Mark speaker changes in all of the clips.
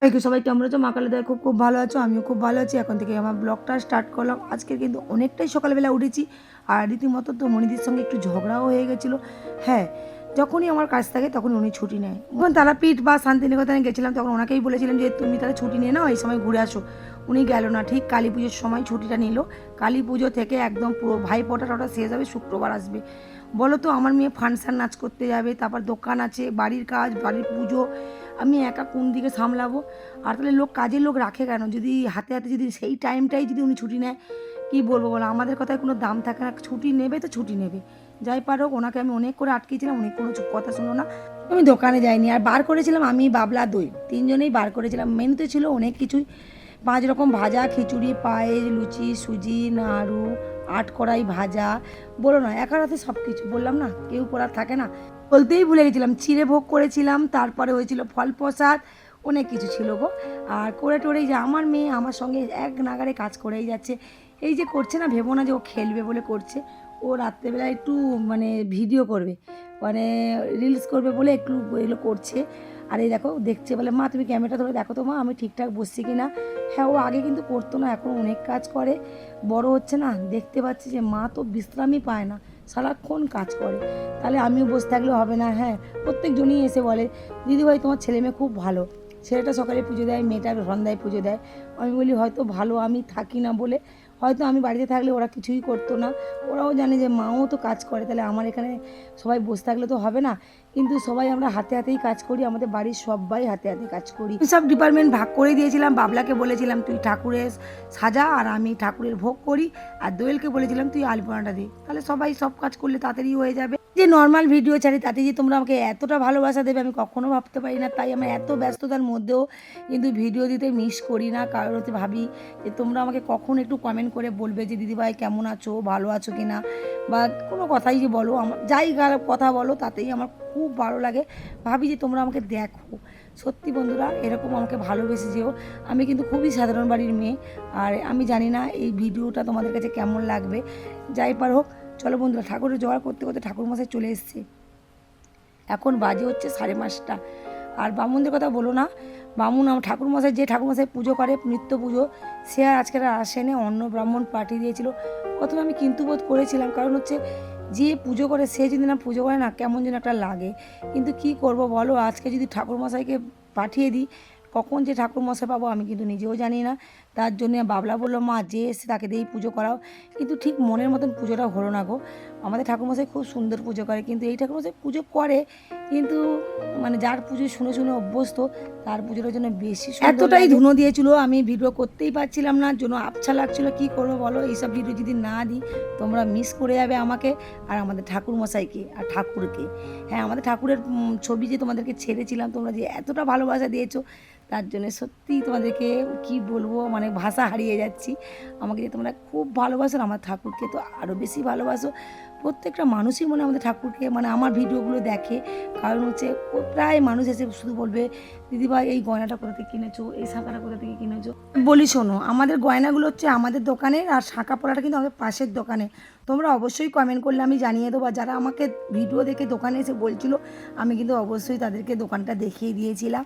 Speaker 1: সবাই কেমন আছো? মা কালীদয়া খুব খুব ভালো আছো, আমিও খুব ভালো আছি। এখন থেকে আমার ব্লগটা স্টার্ট করলাম। আজকে কিন্তু অনেকটাই সকালবেলা উঠেছি, আর রীতিমতো তো মনিদির সঙ্গে একটু ঝগড়াও হয়ে গেছিলো। হ্যাঁ, যখনই আমার কাজ থাকে তখন উনি ছুটি নেয়। যখন তারাপীঠ বা শান্তিনিকেতনে গেছিলাম তখন ওনাকেই বলেছিলাম যে তুমি তাহলে ছুটি নিয়ে নাও, এই সময় ঘুরে আসো। উনি গেল না, ঠিক কালী পুজোর সময় ছুটিটা নিল। কালী পুজো থেকে একদম পুরো ভাইফোঁটা টটা শেষ হবে, শুক্রবার আসবে। বলো তো, আমার মেয়ে ফাংশান নাচ করতে যাবে, তারপর দোকান আছে, বাড়ির কাজ, বাড়ির পুজো, আমি একা কোন দিকে সামলাবো? আর তাহলে কাজের লোক রাখে কেন? যদি হাতে হাতে যদি সেই টাইমটাই যদি উনি ছুটি নেয়, কী বলবো বলো? আমাদের কথায় কোনো দাম থাকে না। ছুটি নেবে তো ছুটি নেবে, যাই পারো। ওনাকে আমি অনেক করে আটকেছিলাম, উনি কোনো কথা শুনলো না। আমি দোকানে যাইনি, আর বার করেছিলাম আমি, বাবলা, দই, তিনজনেই বার করেছিলাম। মেনুতে ছিল অনেক কিছুই, 5 রকম ভাজা, খিচুড়ি, পায়েস, লুচি, সুজি, নাড়ু, 8 কড়াই ভাজা। বলো না, একার হাতে সব কিছু, বললাম না কেউ করার থাকে না। বলতেই ভুলে গেছিলাম, চিড়ে ভোগ করেছিলাম, তারপরে হয়েছিল ফল প্রসাদ, অনেক কিছু ছিল গো। আর করে টোরেই যে আমার মেয়ে আমার সঙ্গে এক নাগারে কাজ করেই যাচ্ছে। এই যে করছে না, ভেবো না যে ও খেলবে বলে করছে। ও রাত্রেবেলা একটু মানে ভিডিও করবে, মানে রিলস করবে বলে একটু এগুলো করছে। আর এই দেখো দেখছে, বলে মা তুমি ক্যামেরাটা ধরে দেখো তো মা আমি ঠিকঠাক বসছি কি না। হ্যাঁ, ও আগে কিন্তু করতো না, এখন অনেক কাজ করে। বড় হচ্ছে না, দেখতে পাচ্ছি যে মা তো বিশ্রামই পায় না, সারাক্ষণ কাজ করে। তাহলে আমিও বসে থাকলে হবে না। হ্যাঁ, প্রত্যেকজনই এসে বলে দিদিভাই তোমার ছেলে মেয়ে খুব ভালো। ছেলেটা সকালে পুজো দেয়, মেয়েটা সন্ধ্যায় পুজো দেয়। আমি বলি হয়তো ভালো, আমি থাকি না বলে হয়তো, আমি বাড়িতে থাকলে ওরা কিছুই করতো না। ওরাও জানে যে মাও তো কাজ করে, তাহলে আমার এখানে সবাই বসে থাকলে তো হবে না। কিন্তু সবাই আমরা হাতে হাতেই কাজ করি, আমাদের বাড়ির সবাই হাতে হাতে কাজ করি। সব ডিপার্টমেন্ট ভাগ করে দিয়েছিলাম। বাবলাকে বলেছিলাম তুই ঠাকুরের সাজা, আর আমি ঠাকুরের ভোগ করি। আর দোয়েলকে বলেছিলাম তুই আলপনাটা দে, তাহলে সবাই সব কাজ করলে তাড়াতাড়ি হয়ে যাবে। যে নর্মাল ভিডিও ছাড়ি তাতে যে তোমরা আমাকে এতটা ভালোবাসা দেবে আমি কখনো ভাবতে পারি না। তাই আমার এত ব্যস্ততার মধ্যেও কিন্তু ভিডিও দিতে মিস করি না, কারণ হচ্ছে ভাবি যে তোমরা আমাকে কখন একটু কমেন্ট করে বলবে যে দিদিভাই কেমন আছো, ভালো আছো কি না, বা কোনো কথাই যে বলো, আমার যাই কথা বলো তাতেই আমার খুব ভালো লাগে। ভাবি যে তোমরা আমাকে দেখো। সত্যি বন্ধুরা, এরকম আমাকে ভালোবেসে যেও। আমি কিন্তু খুবই সাধারণ বাড়ির মেয়ে, আর আমি জানি না এই ভিডিওটা তোমাদের কাছে কেমন লাগবে। যাই পার হোক, চলো বন্ধুরা, ঠাকুরের জোগাড় করতে করতে ঠাকুরমশাই চলে এসছে। এখন বাজে হচ্ছে 5:30। আর বামুনদের কথা বলো না, বামুন আমার ঠাকুরমশাই, যে ঠাকুরমশাই পুজো করে নিত্য পুজো, সে আর আজকে আসেনি, অন্য ব্রাহ্মণ পাঠিয়ে দিয়েছিল। প্রথমে আমি কিন্তু বোধ করেছিলাম, কারণ হচ্ছে যে পুজো করে সে যদি না পুজো করে না, কেমন যেন একটা লাগে। কিন্তু কি করব বলো, আজকে যদি ঠাকুরমশাইকে পাঠিয়ে দিই, কখন যে ঠাকুরমশাই পাবো আমি কিন্তু নিজেও জানি না। তার জন্য বাবলা বললো মা যে এসে তাকে দিয়েই পুজো করাও। কিন্তু ঠিক মনের মতন পুজোটা হলো না গো। আমাদের ঠাকুরমশাই খুব সুন্দর পুজো করে, কিন্তু এই ঠাকুরমশাই পুজো করে, কিন্তু মানে যার পুজো শুনে শুনে অভ্যস্ত, তার পুজোটার জন্য বেশি এতটাই ধুনো দিয়েছিল, আমি ভিডিও করতেই পারছিলাম না, জন্য আবছা লাগছিল। কি করবো বলো, এইসব ভিডিও যদি না দিই তোমরা মিস করে যাবে আমাকে আর আমাদের ঠাকুরমশাইকে আর ঠাকুরকে। হ্যাঁ, আমাদের ঠাকুরের ছবি যে তোমাদেরকে ছেড়েছিলাম, তোমরা যে এতটা ভালোবাসা দিয়েছো, তার জন্য সত্যিই তোমাদেরকে কি বলবো, মানে ভাষা হারিয়ে যাচ্ছি। আমাকে যে তোমরা খুব ভালোবাসো, আমার ঠাকুরকে তো আরও বেশি ভালোবাসো। প্রত্যেকটা মানুষই মনে আমাদের ঠাকুরকে, মানে আমার ভিডিওগুলো দেখে, কারণ হচ্ছে প্রায় মানুষ এসে শুধু বলবে দিদিভাই এই গয়নাটা কোথা থেকে কিনেছো, এই শাঁখাটা কোথা থেকে কিনেছো। বলি শোনো, আমাদের গয়নাগুলো হচ্ছে আমাদের দোকানের, আর শাঁখা পলাটা কিন্তু আমাদের পাশের দোকানে। তোমরা অবশ্যই কমেন্ট করলে আমি জানিয়ে দেবো। আর যারা আমাকে ভিডিও দেখে দোকানে এসে বলছিল, আমি কিন্তু অবশ্যই তাদেরকে দোকানটা দেখিয়ে দিয়েছিলাম।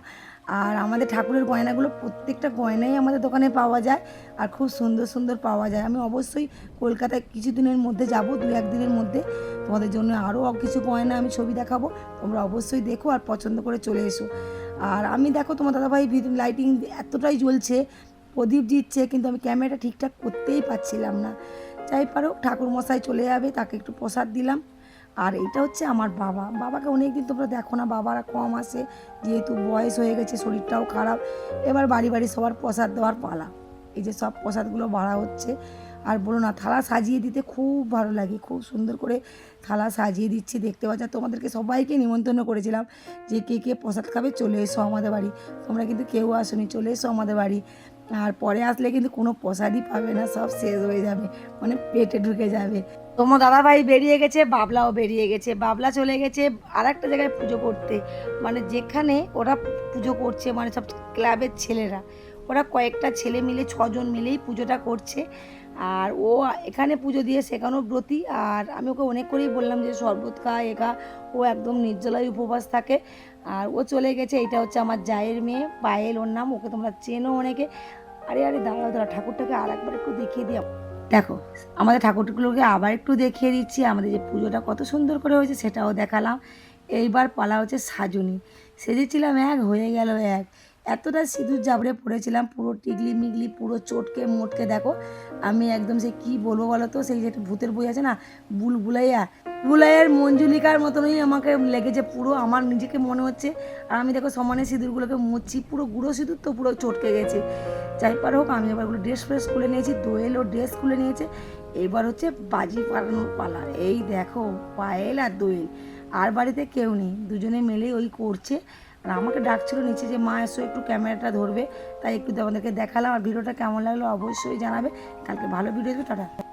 Speaker 1: আর আমাদের ঠাকুরের গয়নাগুলো প্রত্যেকটা গয়নাই আমাদের দোকানে পাওয়া যায়, আর খুব সুন্দর সুন্দর পাওয়া যায়। আমি অবশ্যই কলকাতায় কিছুদিনের মধ্যে যাব, 2-1 দিনের মধ্যে। তোমাদের জন্য আরও কিছু গয়না আমি ছবি দেখাবো, তোমরা অবশ্যই দেখো আর পছন্দ করে চলে এসো। আর আমি দেখো তোমার দাদাভাই লাইটিং এতটাই জ্বলছে, প্রদীপ দিচ্ছে, কিন্তু আমি ক্যামেরাটা ঠিকঠাক করতেই পারছিলাম না। যাই পারো, ঠাকুরমশাই চলে যাবে, তাকে একটু প্রসাদ দিলাম। আর এটা হচ্ছে আমার বাবাকে অনেক দিন তোমরা দেখো না, বাবারা কম আসে, যেহেতু বয়স হয়ে গেছে, শরীরটাও খারাপ। এবার বাড়ি বাড়ি সবার প্রসাদ দেওয়ার পালা। এই যে সব প্রসাদগুলো বাড়া হচ্ছে। আর বলো না, থালা সাজিয়ে দিতে খুব ভালো লাগে, খুব সুন্দর করে থালা সাজিয়ে দিচ্ছি, দেখতে পাচ্ছ। তোমাদেরকে সবাইকে নিমন্ত্রণ করেছিলাম যে কে কে প্রসাদ খাবে চলে এসো আমাদের বাড়ি। তোমরা কিন্তু কেউ আসোনি, চলে এসো আমাদের বাড়ি। আর পরে আসলে কিন্তু কোনো প্রসাদই পাবে না, সব শেষ হয়ে যাবে, মানে পেটে ঢুকে যাবে। তোমার দাদাভাই বেরিয়ে গেছে, বাবলাও বেরিয়ে গেছে। বাবলা চলে গেছে আর একটা জায়গায় পুজো করতে, মানে যেখানে ওরা পুজো করছে, মানে সব ক্লাবের ছেলেরা, ওরা কয়েকটা ছেলে মিলে 6 জন মিলেই পুজোটা করছে। আর ও এখানে পুজো দিয়ে সেখানেও ব্রতী। আর আমি ওকে অনেক করেই বললাম যে শরবত খা, এ খা। ও একদম নির্জলায় উপবাস থাকে। আর ও চলে গেছে। এটা হচ্ছে আমার জায়ের মেয়ে পায়েল, ওর নাম, ওকে তোমরা চেনো অনেকে। আরে আরে দাঁড়াও দাঁড়া, ঠাকুরটাকে আর একবার একটু দেখিয়ে দিও। দেখো আমাদের ঠাকুরগুলোকে আবার একটু দেখিয়ে দিচ্ছি। আমাদের যে পুজোটা কত সুন্দর করে হয়েছে সেটাও দেখালাম। এইবার পালা হচ্ছে সাজুনি। সেজেছিলাম এক, হয়ে গেল এক। এতটা সিঁদুর জাবড়ে পড়েছিলাম, পুরো টিগলি মিগলি, পুরো চটকে মোটকে। দেখো আমি একদম সে কি বলবো বলো তো, সেই যেটা ভূতের বই আছে না, বুলবুলাইয়া, বুলাইয়ের মঞ্জুলিকার মতনই আমাকে লেগেছে পুরো। আমার নিজেকে মনে হচ্ছে। আর আমি দেখো সমানে সিঁদুরগুলোকে মুছছি, পুরো গুঁড়ো সিঁদুর তো পুরো চটকে গেছে। যাই পার হোক, আমি এবারগুলো ড্রেস ফ্রেস খুলে নিয়েছি, দোয়েলও ড্রেস খুলে নিয়েছে। এবার হচ্ছে বাজি পাড়ানোর পালা। এই দেখো পায়েল আর দোয়েল, আর বাড়িতে কেউ নেই, দুজনে মিলেই ওই করছে। আর আমাকে ডাকছিল নিচে যে মা এসো একটু ক্যামেরাটা ধরবে, তাই একটু তোমাদেরকে দেখালাম। আর ভিডিওটা কেমন লাগলো অবশ্যই জানাবে। কালকে ভালো ভিডিও দেবে, টাটা।